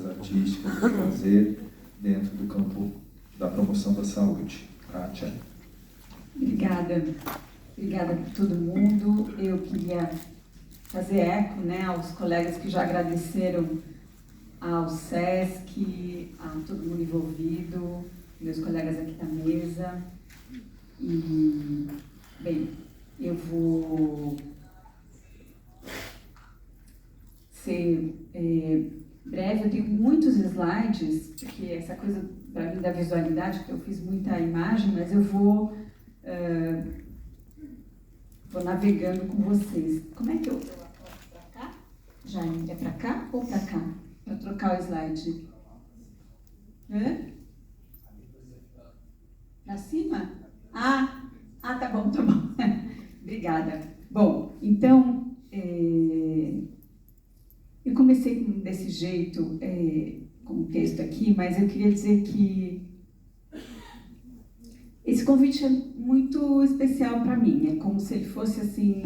artísticas de fazer dentro do campo da promoção da saúde. Kátia. Obrigada por todo mundo. Eu queria fazer eco, aos colegas que já agradeceram ao SESC, a todo mundo envolvido, meus colegas aqui da mesa. E, bem, eu vou ser breve. Eu tenho muitos slides, porque essa coisa, para mim, da visualidade, que eu fiz muita imagem, mas eu vou navegando com vocês. Como é que eu aponto para cá? Jair, é para cá ou para cá? Para trocar o slide. Para cima? Tá bom. Obrigada. Bom, então, eu comecei desse jeito, com o texto aqui, mas eu queria dizer que esse convite é muito especial para mim. É como se ele fosse, assim,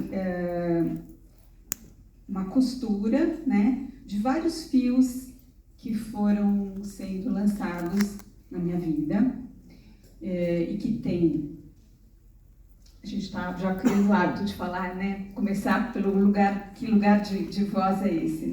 uma costura, de vários fios que foram sendo lançados na minha vida e que tem... A gente está já criando o hábito de falar, começar pelo lugar, que lugar de voz é esse,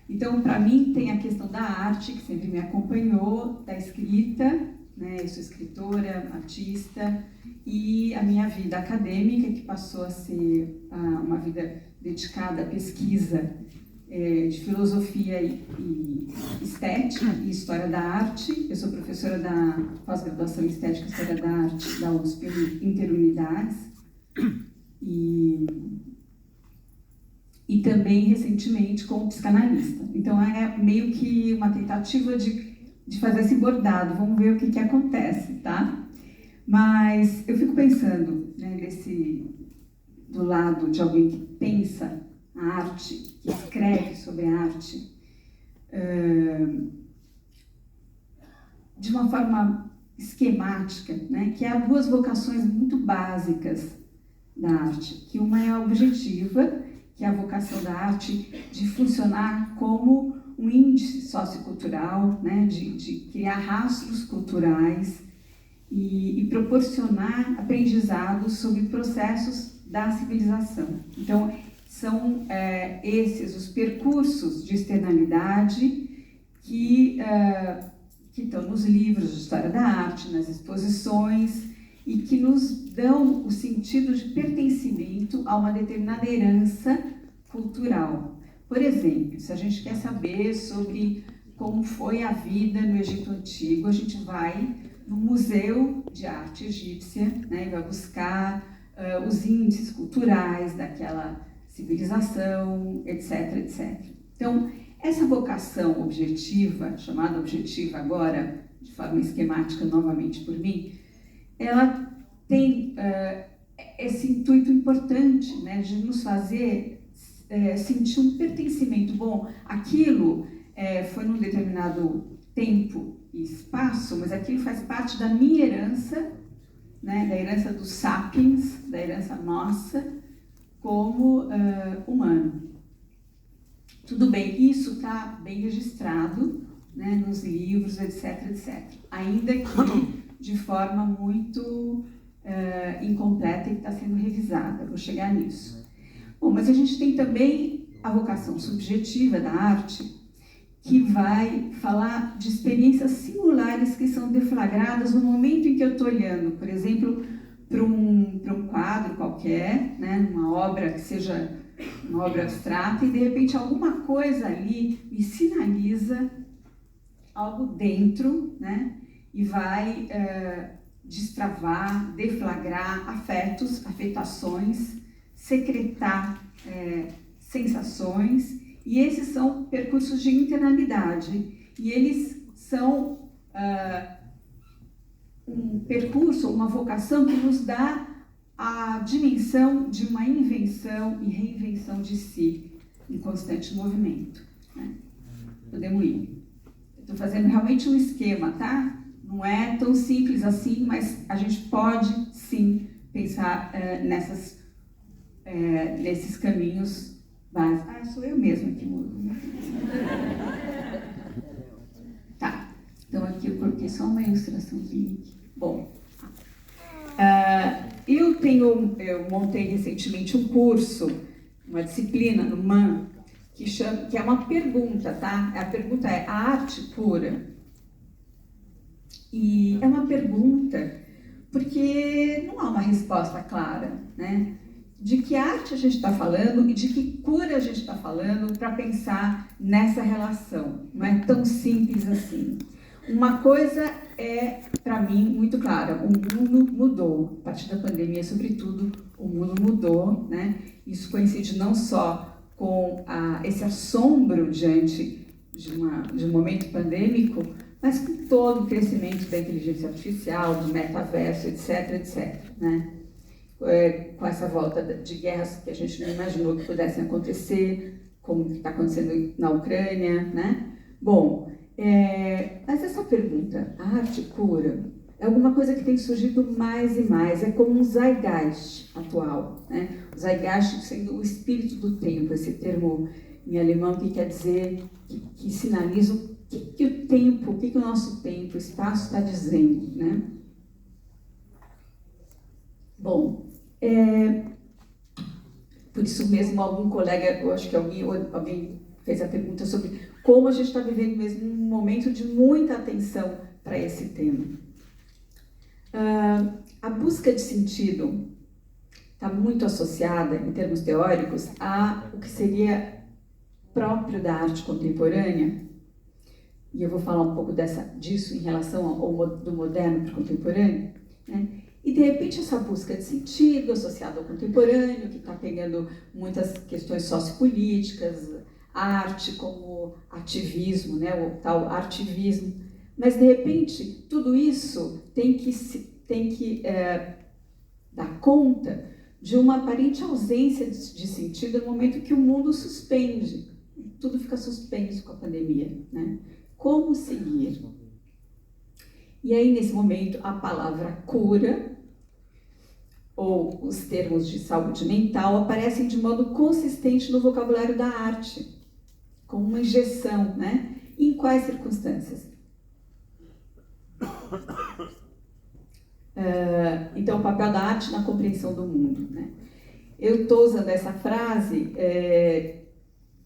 Então, para mim, tem a questão da arte, que sempre me acompanhou, da escrita, eu sou escritora, artista, e a minha vida acadêmica, que passou a ser uma vida dedicada à pesquisa de filosofia e estética e história da arte. Eu sou professora da pós-graduação em estética e história da arte da USP Interunidades e também recentemente como psicanalista. Então é meio que uma tentativa de fazer esse bordado. Vamos ver o que acontece, tá? Mas eu fico pensando, do lado de alguém que pensa a arte, que escreve sobre a arte, de uma forma esquemática, que há duas vocações muito básicas da arte, que uma é a objetiva, que é a vocação da arte de funcionar como um índice sociocultural, de criar rastros culturais e proporcionar aprendizados sobre processos da civilização. Então, são esses os percursos de externalidade que estão nos livros de história da arte, nas exposições, e que nos dão o sentido de pertencimento a uma determinada herança cultural. Por exemplo, se a gente quer saber sobre como foi a vida no Egito Antigo, a gente vai no Museu de Arte Egípcia, e vai buscar os índices culturais daquela civilização, etc, etc. Então, essa vocação objetiva, chamada objetiva agora, de forma esquemática novamente por mim, ela tem esse intuito importante, de nos fazer sentir um pertencimento. Bom, aquilo foi num determinado tempo e espaço, mas aquilo faz parte da minha herança, da herança dos sapiens, da herança nossa, como humano. Tudo bem, isso está bem registrado, nos livros, etc, etc. Ainda que de forma muito incompleta e que está sendo revisada. Vou chegar nisso. Bom, mas a gente tem também a vocação subjetiva da arte, que vai falar de experiências singulares que são deflagradas no momento em que eu estou olhando, por exemplo, para um quadro qualquer, uma obra que seja uma obra abstrata, e de repente alguma coisa ali me sinaliza algo dentro, e vai destravar, deflagrar afetos, afetações, secretar sensações, e esses são percursos de internalidade, e eles são um percurso, uma vocação que nos dá a dimensão de uma invenção e reinvenção de si, em constante movimento. Podemos ir. Estou fazendo realmente um esquema, tá? Não é tão simples assim, mas a gente pode, sim, pensar nesses caminhos básicos. Sou eu mesma que mudo. só uma ilustraçãozinha aqui. Bom, eu montei recentemente um curso, uma disciplina no MAN, que é uma pergunta, tá? A pergunta é: a arte cura? E é uma pergunta porque não há uma resposta clara, né? De que arte a gente está falando e de que cura a gente está falando para pensar nessa relação. Não é tão simples assim. Uma coisa é, para mim, muito clara: o mundo mudou. A partir da pandemia, sobretudo, o mundo mudou, né? Isso coincide não só com esse assombro diante de um momento pandêmico, mas com todo o crescimento da inteligência artificial, do metaverso, etc., etc., né? Com essa volta de guerras que a gente não imaginou que pudessem acontecer, como está acontecendo na Ucrânia, né? Bom, mas essa pergunta, a arte cura, é alguma coisa que tem surgido mais e mais, é como um zeitgeist atual, né? O zeitgeist sendo o espírito do tempo, esse termo em alemão que quer dizer, que sinaliza o que o tempo, o que o nosso tempo, o espaço está dizendo, né? Bom, por isso mesmo algum colega, eu acho que alguém fez a pergunta sobre como a gente está vivendo mesmo um momento de muita atenção para esse tema. A busca de sentido está muito associada, em termos teóricos, a o que seria próprio da arte contemporânea, e eu vou falar um pouco disso em relação do moderno para o contemporâneo, né? E, de repente, essa busca de sentido associada ao contemporâneo, que está pegando muitas questões sociopolíticas, arte como ativismo, né? O tal artivismo, mas, de repente, tudo isso tem que dar conta de uma aparente ausência de sentido no momento que o mundo suspende. Tudo fica suspenso com a pandemia, né? Como seguir? E aí, nesse momento, a palavra cura, ou os termos de saúde mental, aparecem de modo consistente no vocabulário da arte, como uma injeção, né? E em quais circunstâncias? Então, o papel da arte na compreensão do mundo, né? Eu estou usando essa frase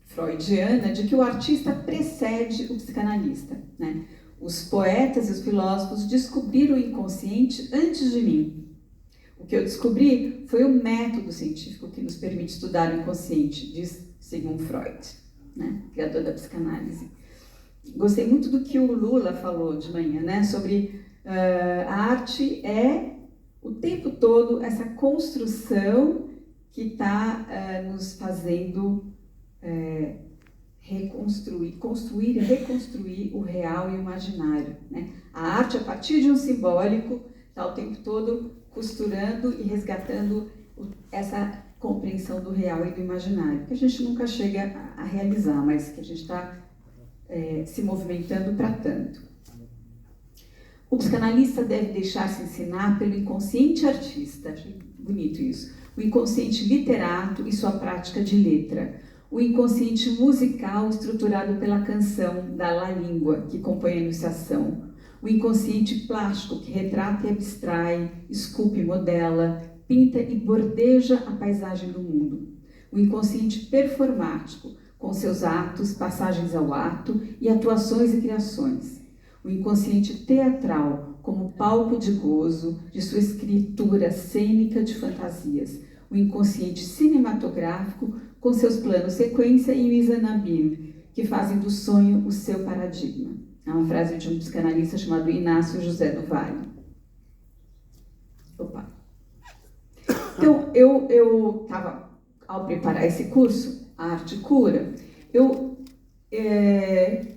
freudiana de que o artista precede o psicanalista, né? Os poetas e os filósofos descobriram o inconsciente antes de mim. O que eu descobri foi o método científico que nos permite estudar o inconsciente, diz Sigmund Freud, né? Criador da psicanálise. Gostei muito do que o Lula falou de manhã, né? Sobre a arte é o tempo todo essa construção que está nos fazendo construir e reconstruir o real e o imaginário, né? A arte, a partir de um simbólico, está o tempo todo costurando e resgatando essa compreensão do real e do imaginário, que a gente nunca chega a realizar, mas que a gente está se movimentando para tanto. O psicanalista deve deixar-se ensinar pelo inconsciente artista, achei bonito isso, o inconsciente literato e sua prática de letra, o inconsciente musical estruturado pela canção da língua, que compõe a enunciação, o inconsciente plástico, que retrata e abstrai, esculpe e modela, pinta e bordeja a paisagem do mundo, o inconsciente performático, com seus atos, passagens ao ato e atuações e criações, o inconsciente teatral, como palco de gozo de sua escritura cênica de fantasias, o inconsciente cinematográfico, com seus planos sequência e Mizanabim, que fazem do sonho o seu paradigma. É uma frase de um psicanalista chamado Inácio José do Vale. Opa! Então, eu estava, ao preparar esse curso, a Arte Cura, eu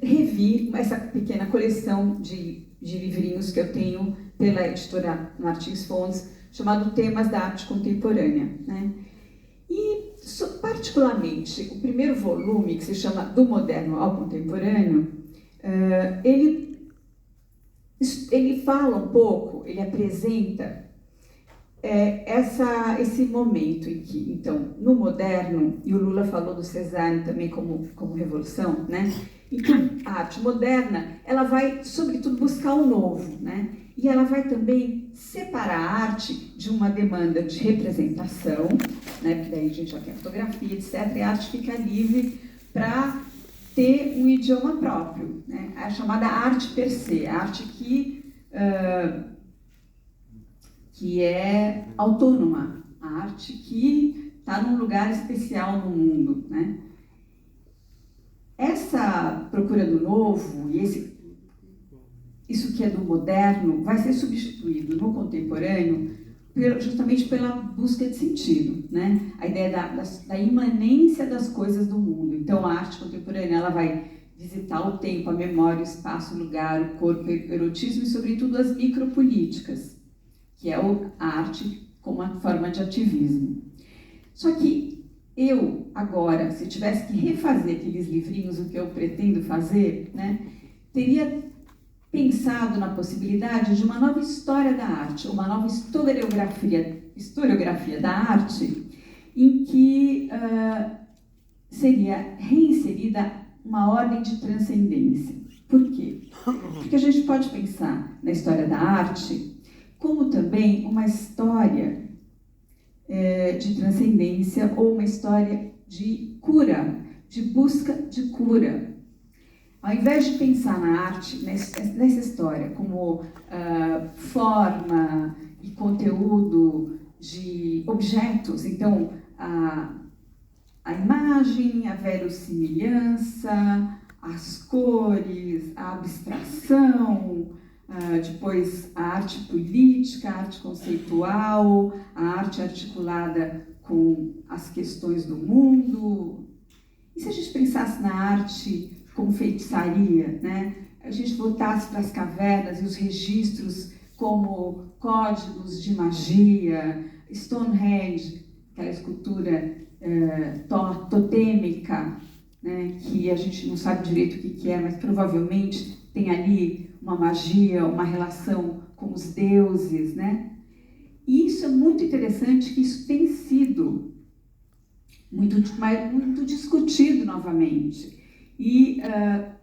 revi essa pequena coleção de livrinhos que eu tenho pela editora Martins Fontes, chamado Temas da Arte Contemporânea, né? E, particularmente, o primeiro volume, que se chama Do Moderno ao Contemporâneo, ele fala um pouco, ele apresenta esse momento em que, então, no moderno, e o Lula falou do Cézanne também como revolução, né? Então, a arte moderna, ela vai, sobretudo, buscar o novo, né? E ela vai também separar a arte de uma demanda de representação, né? Porque daí a gente já tem fotografia, etc. E a arte fica livre para ter um idioma próprio, né? A chamada arte per se, a arte que é autônoma, a arte que está num lugar especial no mundo, né? Essa procura do novo e isso que é do moderno vai ser substituído no contemporâneo justamente pela busca de sentido, né? A ideia da imanência das coisas do mundo. Então, a arte contemporânea ela vai visitar o tempo, a memória, o espaço, o lugar, o corpo, o erotismo e, sobretudo, as micropolíticas, que é a arte como uma forma de ativismo. Só que eu, agora, se tivesse que refazer aqueles livrinhos, o que eu pretendo fazer, né, teria pensado na possibilidade de uma nova história da arte, uma nova historiografia da arte, em que seria reinserida uma ordem de transcendência. Por quê? Porque a gente pode pensar na história da arte como também uma história de transcendência ou uma história de cura, de busca de cura. Ao invés de pensar na arte, nessa história, como forma e conteúdo de objetos, então a imagem, a verossimilhança, as cores, a abstração, depois a arte política, a arte conceitual, a arte articulada com as questões do mundo. E se a gente pensasse na arte como feitiçaria, né? A gente voltasse para as cavernas e os registros como códigos de magia, Stonehenge, aquela escultura totêmica, né? Que a gente não sabe direito o que é, mas provavelmente tem ali uma magia, uma relação com os deuses, né? E isso é muito interessante, que isso tem sido muito discutido novamente. E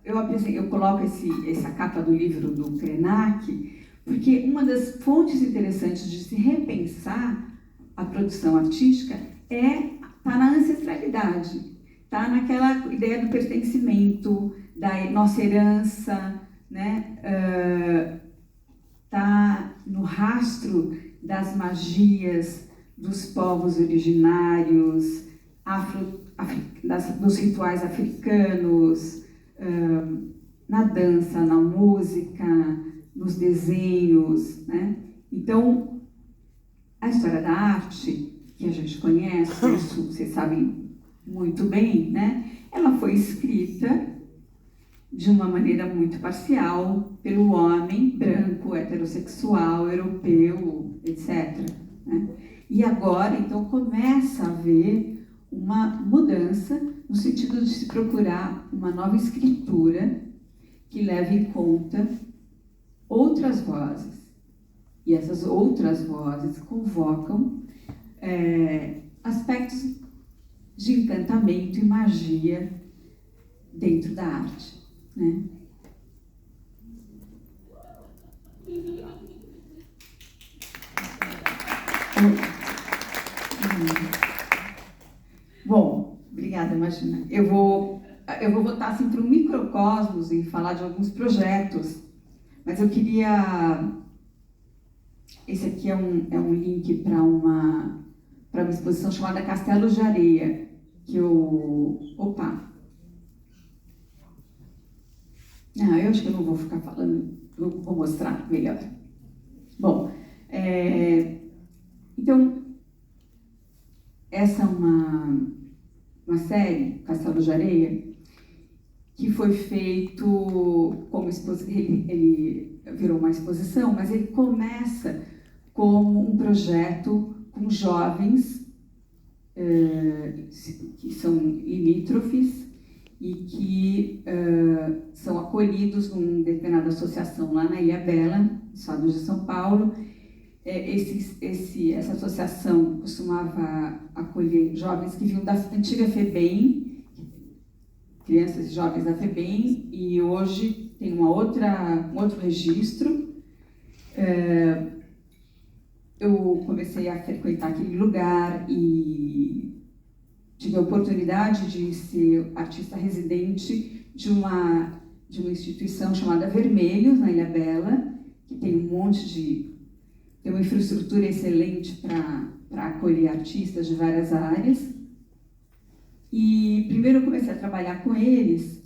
eu coloco essa capa do livro do Krenak, porque uma das fontes interessantes de se repensar a produção artística está na ancestralidade, está naquela ideia do pertencimento, da nossa herança, né? Está no rastro das magias dos povos originários, dos rituais africanos, na dança, na música, nos desenhos, né? Então, a história da arte, que a gente conhece, isso vocês sabem muito bem, né? Ela foi escrita de uma maneira muito parcial pelo homem branco, heterossexual, europeu, etc., né? E agora, então, começa a haver uma mudança no sentido de se procurar uma nova escritura que leve em conta outras vozes. E essas outras vozes convocam aspectos de encantamento e magia dentro da arte, né? Bom, obrigada, Imagina. Eu vou voltar assim, para o microcosmos e falar de alguns projetos, mas eu queria... Esse aqui é um link para uma exposição chamada Castelos de Areia, que eu... Opa! Não, eu acho que eu não vou ficar falando, vou mostrar melhor. Bom, então, essa é uma série, Castelo de Areia, que foi feito como exposição. Ele virou uma exposição, mas ele começa como um projeto com jovens que são limítrofes e que são acolhidos numa determinada associação lá na Ilhabela, no estado de São Paulo. Essa associação costumava acolher jovens que vinham da antiga FEBEM, crianças e jovens da FEBEM, e hoje tem um outro registro. Eu comecei a frequentar aquele lugar e tive a oportunidade de ser artista residente de uma instituição chamada Vermelhos, na Ilhabela, que tem tem uma infraestrutura excelente para acolher artistas de várias áreas. E primeiro eu comecei a trabalhar com eles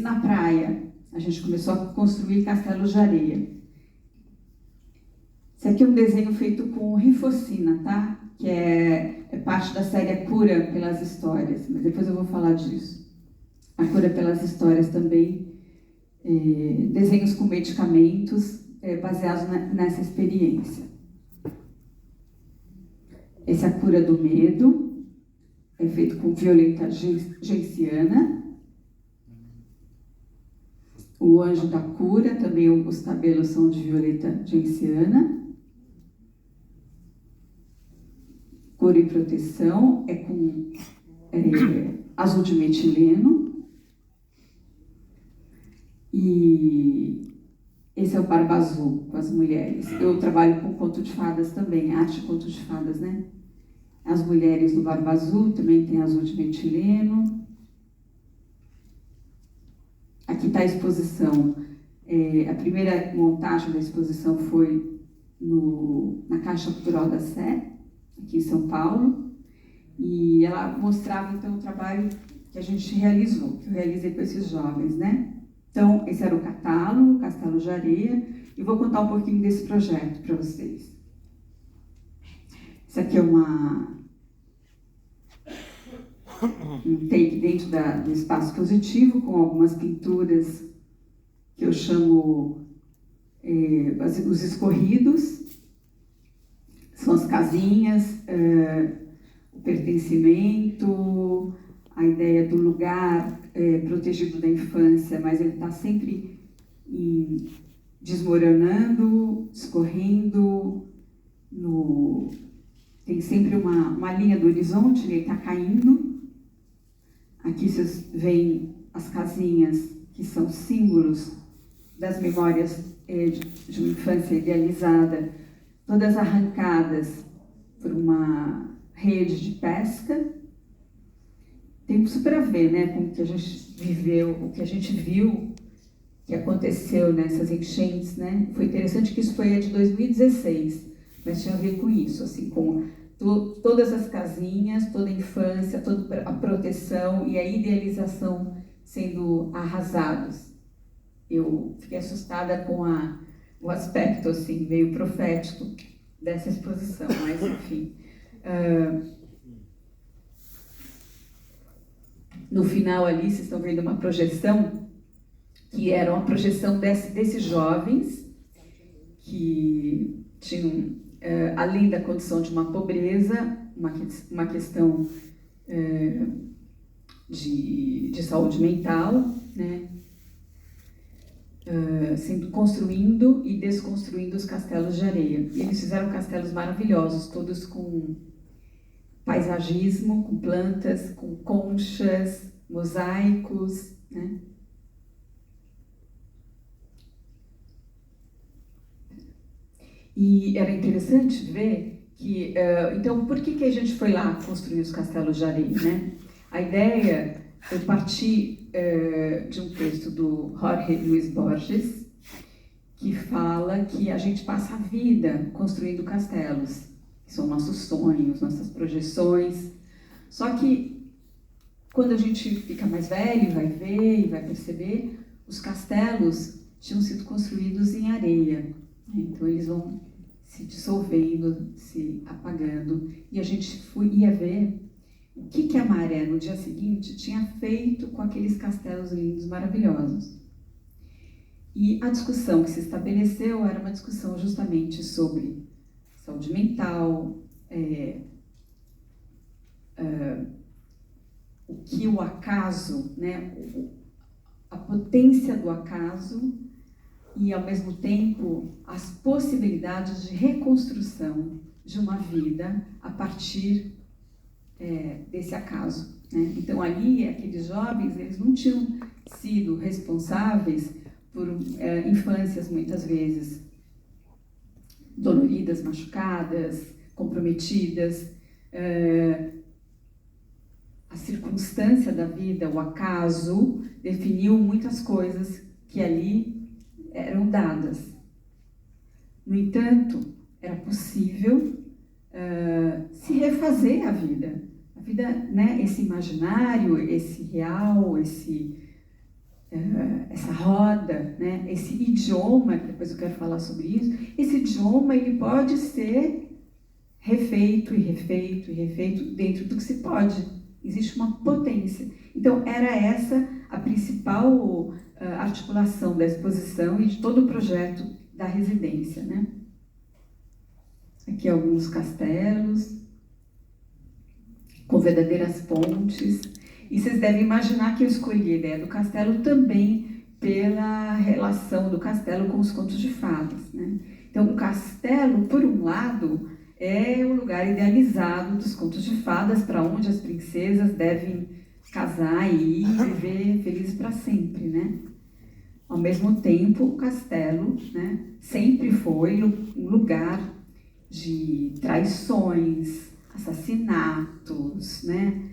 na praia. A gente começou a construir castelos de areia. Esse aqui é um desenho feito com rifocina, tá? Que é parte da série A Cura pelas Histórias, mas depois eu vou falar disso. A Cura pelas Histórias também, desenhos com medicamentos baseados nessa experiência. Esse é A Cura do Medo, é feito com violeta genciana. O Anjo da Cura, também os cabelos são de violeta genciana. Cor e proteção é com azul de metileno. E esse é o Barba Azul, com as mulheres. Eu trabalho com conto de fadas também, arte de conto de fadas, né? As mulheres do Barba Azul também tem azul de metileno. Aqui está a exposição. A primeira montagem da exposição foi na Caixa Cultural da Sé, aqui em São Paulo, e ela mostrava, então, o trabalho que a gente realizou, que eu realizei com esses jovens, né? Então, esse era o catálogo, Castelo de Areia, e vou contar um pouquinho desse projeto para vocês. Isso aqui é um take dentro do espaço positivo, com algumas pinturas que eu chamo os escorridos. São as casinhas, o pertencimento, a ideia do lugar protegido da infância, mas ele está sempre desmoronando, escorrendo, tem sempre uma linha do horizonte, ele está caindo. Aqui vocês veem as casinhas, que são símbolos das memórias de uma infância idealizada, todas arrancadas por uma rede de pesca. Tem super a ver, né, com o que a gente viveu, o que a gente viu, que aconteceu nessas enchentes, né? Foi interessante que isso foi de 2016, mas tinha a ver com isso, assim, com todas as casinhas, toda a infância, toda a proteção e a idealização sendo arrasados. Eu fiquei assustada com o aspecto assim, meio profético dessa exposição, mas enfim. No final ali, vocês estão vendo uma projeção, que era uma projeção desses jovens que tinham, além da condição de uma pobreza, uma questão de saúde mental, né? Construindo e desconstruindo os castelos de areia. E eles fizeram castelos maravilhosos, todos com paisagismo, com plantas, com conchas, mosaicos, né? E era interessante ver que, então, por que a gente foi lá construir os castelos de areia, né? A ideia, eu parti de um texto do Jorge Luis Borges, que fala que a gente passa a vida construindo castelos, que são nossos sonhos, nossas projeções. Só que, quando a gente fica mais velho, vai ver e vai perceber, os castelos tinham sido construídos em areia. Então, eles vão se dissolvendo, se apagando. E a gente ia ver o que a maré, no dia seguinte, tinha feito com aqueles castelos lindos, maravilhosos. E a discussão que se estabeleceu era uma discussão justamente sobre saúde mental, o que o acaso, né, a potência do acaso e, ao mesmo tempo, as possibilidades de reconstrução de uma vida a partir desse acaso, né? Então, ali, aqueles jovens, eles não tinham sido responsáveis por infâncias, muitas vezes, doloridas, machucadas, comprometidas. A circunstância da vida, o acaso, definiu muitas coisas que ali eram dadas. No entanto, era possível se refazer a vida. A vida, né, esse imaginário, esse real, essa roda, né, esse idioma, depois eu quero falar sobre isso, esse idioma ele pode ser refeito e refeito e refeito dentro do que se pode. Existe uma potência. Então, era essa a principal articulação da exposição e de todo o projeto da residência, né? Aqui alguns castelos, com verdadeiras pontes. E vocês devem imaginar que eu escolhi a ideia do castelo também pela relação do castelo com os contos de fadas, né? Então, o castelo, por um lado, é o lugar idealizado dos contos de fadas, para onde as princesas devem casar e ir viver felizes para sempre, né? Ao mesmo tempo, o castelo, né, sempre foi um lugar de traições, assassinatos, né?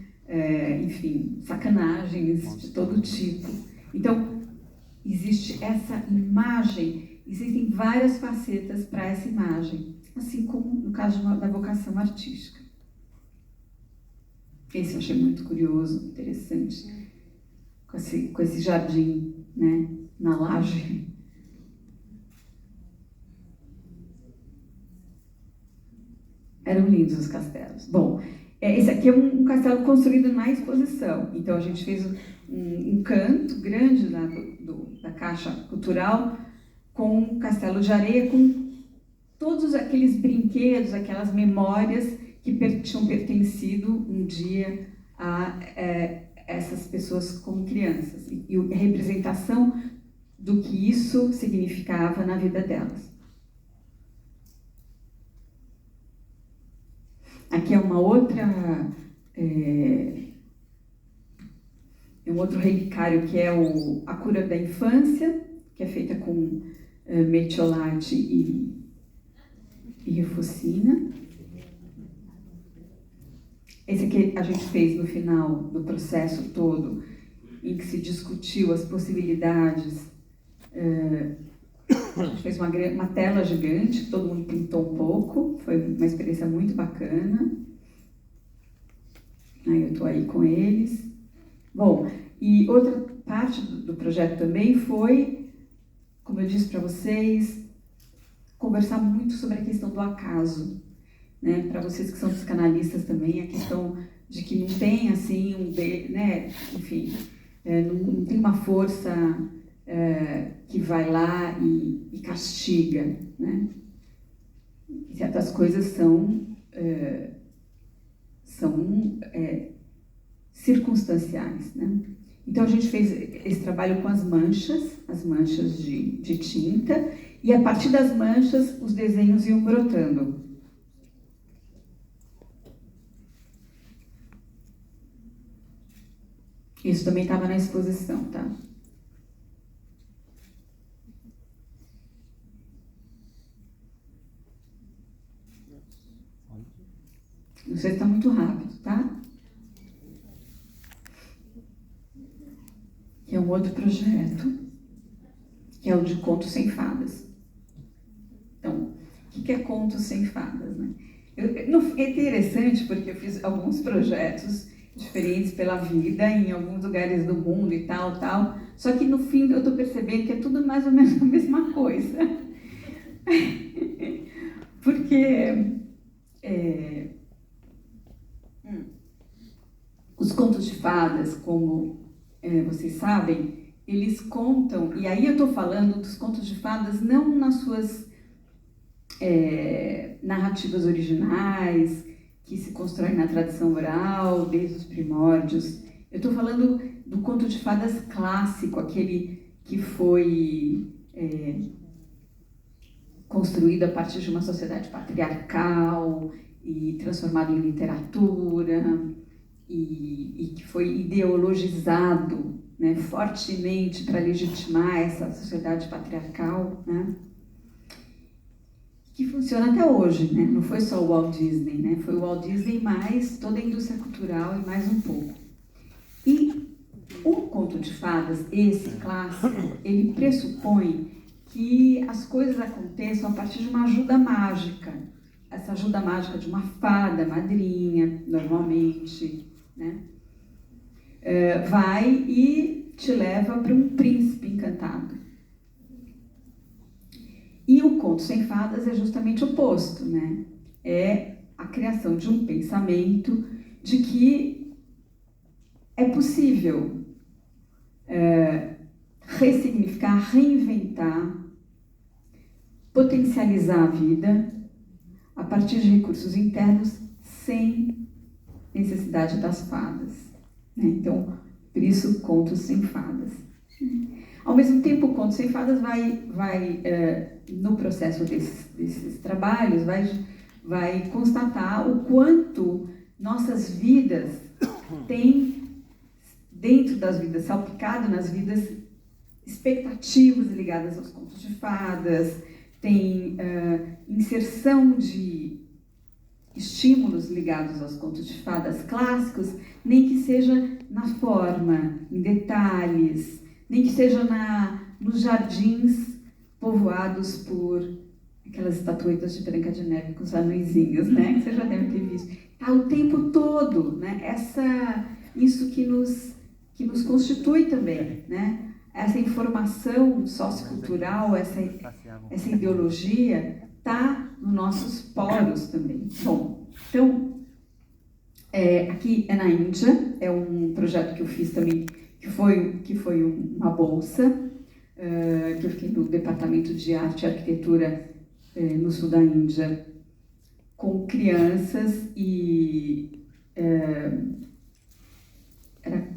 Enfim, sacanagens de todo tipo. Então, existe essa imagem, existem várias facetas para essa imagem, assim como no caso da vocação artística. Esse eu achei muito curioso, interessante, com esse jardim, né, na laje. Eram lindos os castelos. Bom, esse aqui é um castelo construído na exposição. Então, a gente fez um canto grande lá da Caixa Cultural com um castelo de areia, com todos aqueles brinquedos, aquelas memórias que tinham pertencido um dia a essas pessoas como crianças. E a representação do que isso significava na vida delas. Aqui é uma outra, um outro relicário que é a cura da infância, que é feita com metiolate e rufosina. Esse aqui a gente fez no final do processo todo, em que se discutiu as possibilidades. A gente fez uma tela gigante, todo mundo pintou um pouco, foi uma experiência muito bacana. Aí eu estou aí com eles. Bom, e outra parte do projeto também foi, como eu disse para vocês, conversar muito sobre a questão do acaso, né? Para vocês que são psicanalistas também, a questão de que não tem assim né? Enfim, não tem uma força que vai lá e castiga, né? Certas coisas são circunstanciais, né? Então a gente fez esse trabalho com as manchas de tinta, e a partir das manchas os desenhos iam brotando. Isso também estava na exposição, tá? Não sei se está muito rápido, tá? Que é um outro projeto, que é o de Contos Sem Fadas. Então, o que é Contos Sem Fadas, né? É interessante porque eu fiz alguns projetos diferentes pela vida, em alguns lugares do mundo e tal, só que no fim eu estou percebendo que é tudo mais ou menos a mesma coisa. Porque os contos de fadas, como vocês sabem, eles contam, e aí eu estou falando dos contos de fadas não nas suas narrativas originais, que se constroem na tradição oral, desde os primórdios. Eu estou falando do conto de fadas clássico, aquele que foi construído a partir de uma sociedade patriarcal e transformado em literatura, e que foi ideologizado, né, fortemente para legitimar essa sociedade patriarcal, né, que funciona até hoje, né? Não foi só o Walt Disney, né? Foi o Walt Disney mais toda a indústria cultural e mais um pouco. E o conto de fadas, esse clássico, ele pressupõe que as coisas aconteçam a partir de uma ajuda mágica. Essa ajuda mágica de uma fada, madrinha, normalmente, né? Vai e te leva para um príncipe encantado. E o conto sem fadas é justamente o oposto, né? É a criação de um pensamento de que é possível ressignificar, reinventar, potencializar a vida a partir de recursos internos sem necessidade das fadas, né? Então, por isso, contos sem fadas. Ao mesmo tempo, o Conto Sem Fadas vai no processo desses trabalhos, vai constatar o quanto nossas vidas têm, dentro das vidas, salpicado nas vidas, expectativas ligadas aos contos de fadas, tem inserção de estímulos ligados aos contos de fadas clássicos, nem que seja na forma, em detalhes, nem que seja nos jardins povoados por aquelas estatuetas de Branca de Neve com os anõezinhos, né? Que você já deve ter visto. Tá o tempo todo, né? Isso que nos constitui também, né? Essa informação sociocultural, essa ideologia está nos nossos poros também. Bom, então, aqui é na Índia, é um projeto que eu fiz também, que foi uma bolsa, que eu fiquei no Departamento de Arte e Arquitetura no sul da Índia, com crianças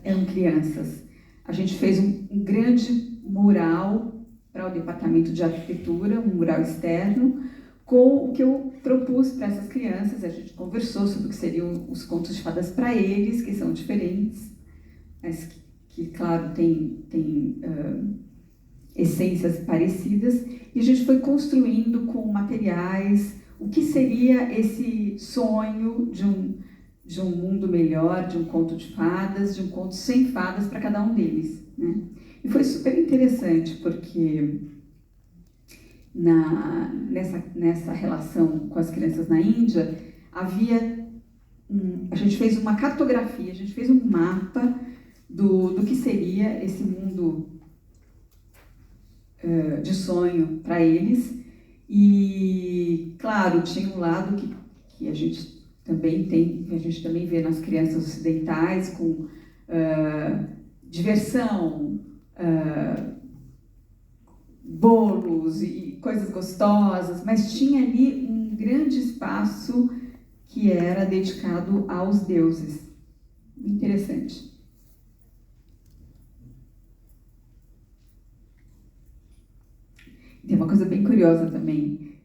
eram crianças. A gente fez um grande mural para o Departamento de Arquitetura, um mural externo, com o que eu propus para essas crianças. A gente conversou sobre o que seriam os contos de fadas para eles, que são diferentes, mas que claro, tem essências parecidas, e a gente foi construindo com materiais o que seria esse sonho de um mundo melhor, de um conto de fadas, de um conto sem fadas para cada um deles, né? E foi super interessante, porque nessa relação com as crianças na Índia, a gente fez uma cartografia, a gente fez um mapa do que seria esse mundo de sonho para eles. E, claro, tinha um lado que a gente também tem, que a gente também vê nas crianças ocidentais, com diversão, bolos e coisas gostosas, mas tinha ali um grande espaço que era dedicado aos deuses. Interessante. Tem uma coisa bem curiosa também,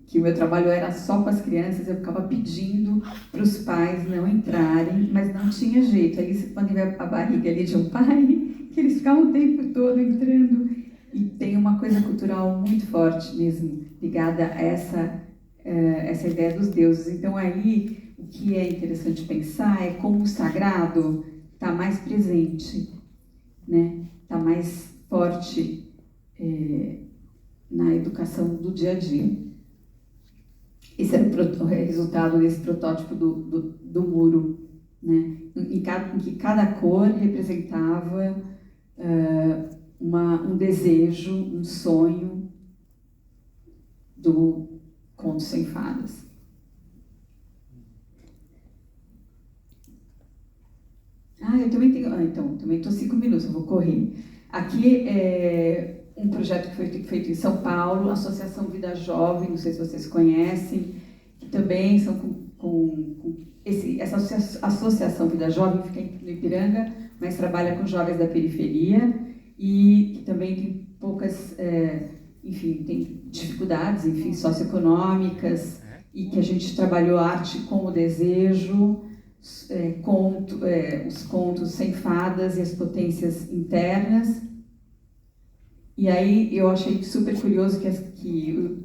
que o meu trabalho era só com as crianças, eu ficava pedindo para os pais não entrarem, mas não tinha jeito. Aí você pode ver a barriga ali de um pai, que eles ficavam o tempo todo entrando. E tem uma coisa cultural muito forte mesmo, ligada a essa ideia dos deuses. Então aí, o que é interessante pensar é como o sagrado está mais presente, né? Está mais forte na educação do dia a dia. Esse era o resultado desse protótipo do muro, né? Em que cada cor representava um desejo, um sonho do Conto Sem Fadas. Eu também tenho... então, também estou 5 minutos, eu vou correr. Aqui é um projeto que foi feito em São Paulo, Associação Vida Jovem, não sei se vocês conhecem, que também são essa Associação Vida Jovem fica no Ipiranga, mas trabalha com jovens da periferia, e que também poucas, enfim, tem dificuldades, enfim, socioeconômicas, e que a gente trabalhou arte com o desejo, os contos sem fadas e as potências internas. E aí eu achei super curioso que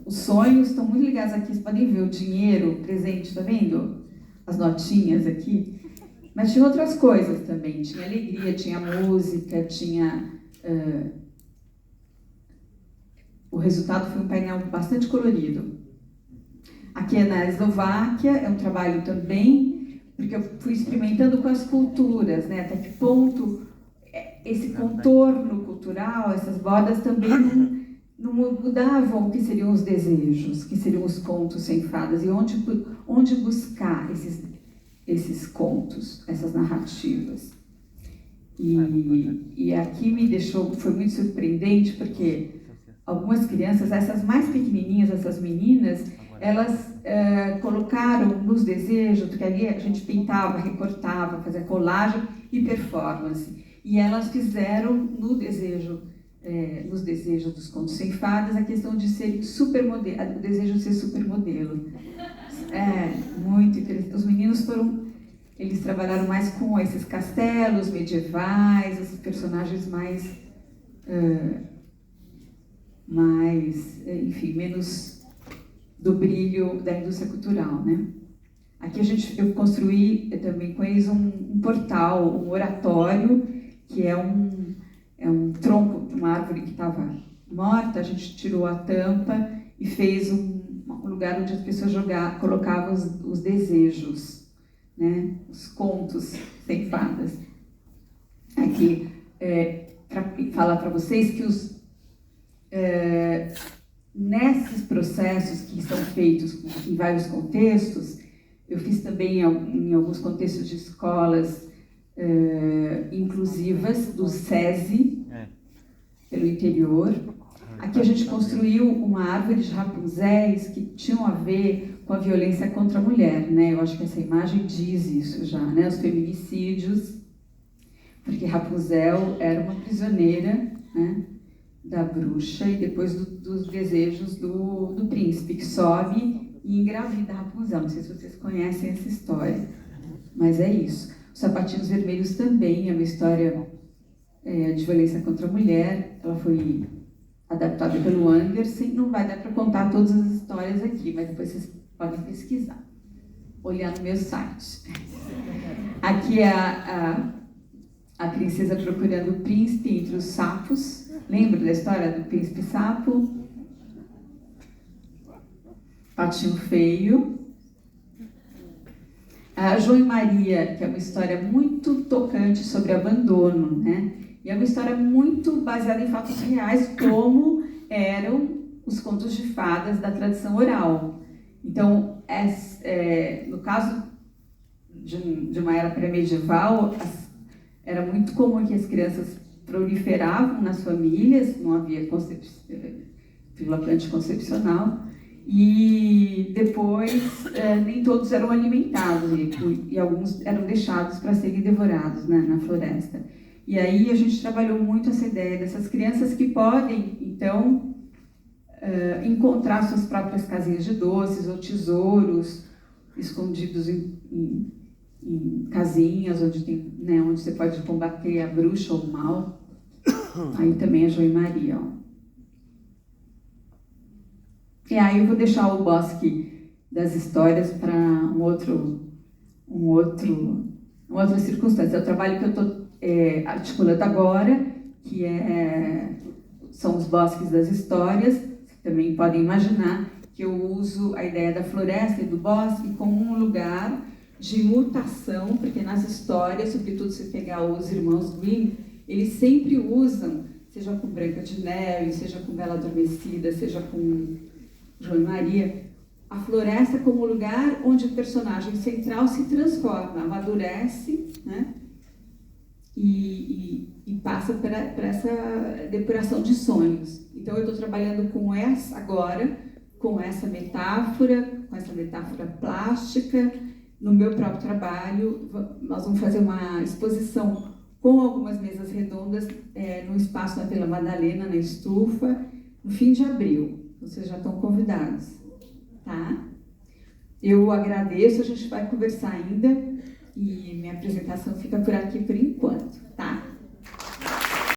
os sonhos estão muito ligados aqui. Vocês podem ver o dinheiro presente, tá vendo? As notinhas aqui. Mas tinha outras coisas também. Tinha alegria, tinha música, tinha... O resultado foi um painel bastante colorido. Aqui é na Eslováquia, é um trabalho também, porque eu fui experimentando com as culturas, né? Até que ponto esse contorno cultural, essas bordas também não mudavam o que seriam os desejos, que seriam os contos sem fadas, e onde buscar esses contos, essas narrativas. E aqui foi muito surpreendente, porque algumas crianças, essas mais pequenininhas, essas meninas, elas colocaram nos desejos, porque ali a gente pintava, recortava, fazia colagem e performance. E elas fizeram nos desejos dos contos sem fadas a questão de ser supermodelo, o desejo de ser supermodelo. Muito interessante. Os meninos eles trabalharam mais com esses castelos medievais, esses personagens enfim, menos do brilho da indústria cultural, né? Aqui eu construí também com eles um portal, um oratório, que é um tronco de uma árvore que estava morta. A gente tirou a tampa e fez um lugar onde as pessoas colocavam os desejos, né? Os contos sem fadas. Aqui, para falar para vocês que nesses processos que são feitos em vários contextos, eu fiz também em alguns contextos de escolas inclusivas do SESI, pelo interior. Aqui a gente construiu uma árvore de rapunzéis que tinham a ver com a violência contra a mulher, né? Eu acho que essa imagem diz isso já, né? Os feminicídios, porque Rapunzel era uma prisioneira, né, da bruxa e depois dos desejos do príncipe, que sobe e engravida Rapunzel. Não sei se vocês conhecem essa história, mas é isso. Os Sapatinhos Vermelhos também é uma história de violência contra a mulher. Ela foi adaptada pelo Anderson. Não vai dar para contar todas as histórias aqui, mas depois vocês podem pesquisar, olhar no meu site. Aqui é a princesa procurando o príncipe entre os sapos. Lembra da história do príncipe sapo? Patinho Feio. A João e Maria, que é uma história muito tocante sobre abandono, né? E é uma história muito baseada em fatos reais, como eram os contos de fadas da tradição oral. Então, no caso de uma era pré-medieval, era muito comum que as crianças proliferavam nas famílias, não havia pílula anticoncepcional, e depois nem todos eram alimentados, e alguns eram deixados para serem devorados, né, na floresta. E aí a gente trabalhou muito essa ideia dessas crianças que podem, então, encontrar suas próprias casinhas de doces ou tesouros escondidos em casinhas onde você pode combater a bruxa ou o mal. Aí também a João e Maria, ó. E aí eu vou deixar o Bosque das Histórias para uma outra circunstância. É o trabalho que eu estou articulando agora, que são os Bosques das Histórias. Vocês também podem imaginar que eu uso a ideia da floresta e do bosque como um lugar de mutação, porque nas histórias, sobretudo se pegar os irmãos Grimm, eles sempre usam, seja com Branca de Neve, seja com Bela Adormecida, seja com João e Maria, a floresta como lugar onde o personagem central se transforma, amadurece, né? E passa por essa depuração de sonhos. Então eu estou trabalhando com essa metáfora plástica. No meu próprio trabalho, nós vamos fazer uma exposição com algumas mesas redondas no espaço da Vila Madalena, na Estufa, no fim de abril. Vocês já estão convidados, tá? Eu agradeço, a gente vai conversar ainda e minha apresentação fica por aqui por enquanto, tá?